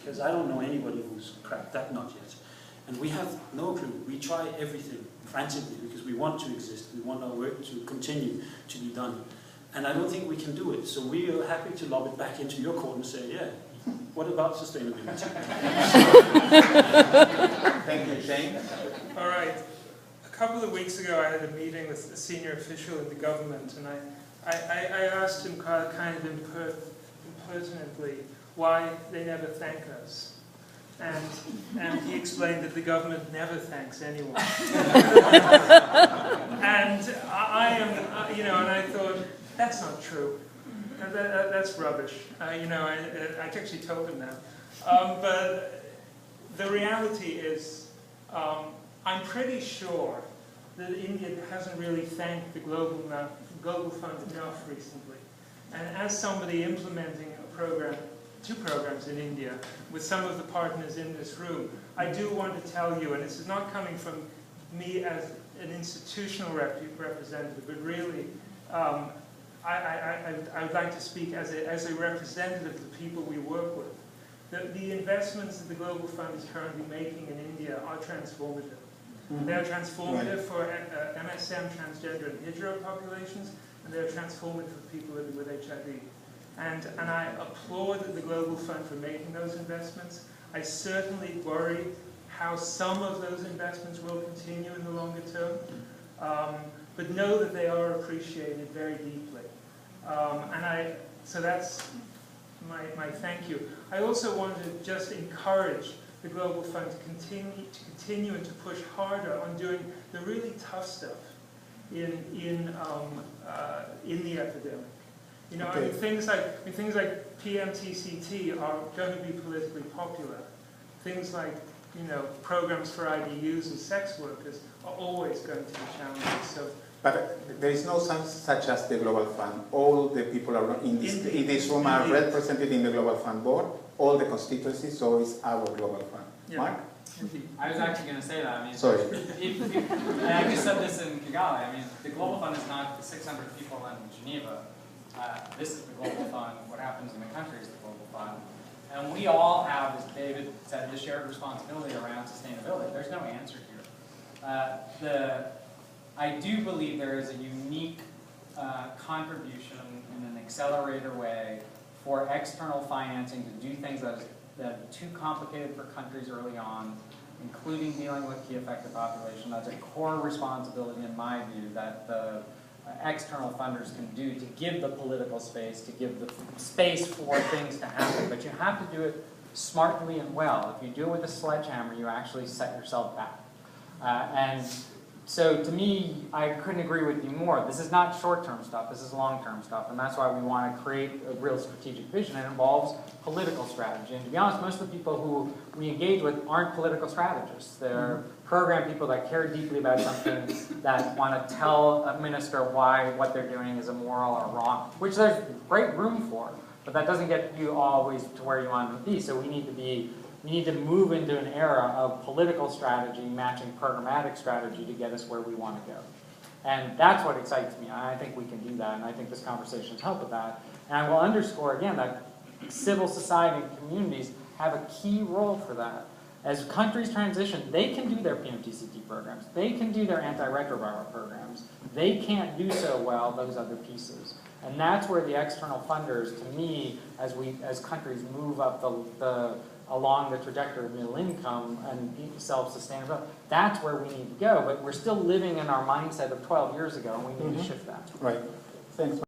because I don't know anybody who's cracked that nut yet. And we have no clue. We try everything frantically because we want to exist. We want our work to continue to be done. And I don't think we can do it. So we are happy to lob it back into your court and say, yeah, what about sustainability? Thank you, Shane. All right. A couple of weeks ago, I had a meeting with a senior official in the government, and I asked him kind of impertinently why they never thank us. And he explained that the government never thanks anyone. And and I thought, that's not true. That's rubbish. I actually told him that. But the reality is, I'm pretty sure that India hasn't really thanked the Global Fund enough recently. And as somebody implementing a program, 2 programs in India, with some of the partners in this room, I do want to tell you, and this is not coming from me as an institutional representative, but really, I would like to speak as a representative of the people we work with. The investments that the Global Fund is currently making in India are transformative. They are transformative for MSM, transgender and hetero populations, and they are transformative for people living with HIV. And I applaud the Global Fund for making those investments. I certainly worry how some of those investments will continue in the longer term, but know that they are appreciated very deeply. So that's my thank you. I also want to just encourage the Global Fund to continue and to push harder on doing the really tough stuff in the epidemic. I mean, things like PMTCT are going to be politically popular. Things like programs for IDUs and sex workers are always going to be challenging. So. But there is no such as the Global Fund. All the people in this room are represented in the Global Fund board, all the constituencies, so it's our Global Fund. Yeah. Mark? I was actually going to say that. I mean, sorry. I actually said this in Kigali. I mean, the Global Fund is not the 600 people in Geneva. This is the Global Fund. What happens in the country is the Global Fund. And we all have, as David said, the shared responsibility around sustainability. There's no answer here. I do believe there is a unique contribution in an accelerator way for external financing to do things that are too complicated for countries early on, including dealing with key affected population. That's a core responsibility, in my view, that the external funders can do to give the political space, to give the space for things to happen. But you have to do it smartly and well. If you do it with a sledgehammer, you actually set yourself back. And so to me, I couldn't agree with you more. This is not short-term stuff, this is long-term stuff, and that's why we want to create a real strategic vision. It involves political strategy. And to be honest, most of the people who we engage with aren't political strategists. They're program people that care deeply about something, that want to tell a minister why what they're doing is immoral or wrong, which there's great room for, but that doesn't get you always to where you want to be. So we need to move into an era of political strategy matching programmatic strategy to get us where we want to go. And that's what excites me. I think we can do that, and I think this conversation has helped with that. And I will underscore again that civil society and communities have a key role for that. As countries transition, they can do their PMTCT programs. They can do their antiretroviral programs. They can't do so well those other pieces. And that's where the external funders, to me, as countries move up along the trajectory of middle income and self-sustainability, that's where we need to go. But we're still living in our mindset of 12 years ago, and we need to shift that. Right. Thanks.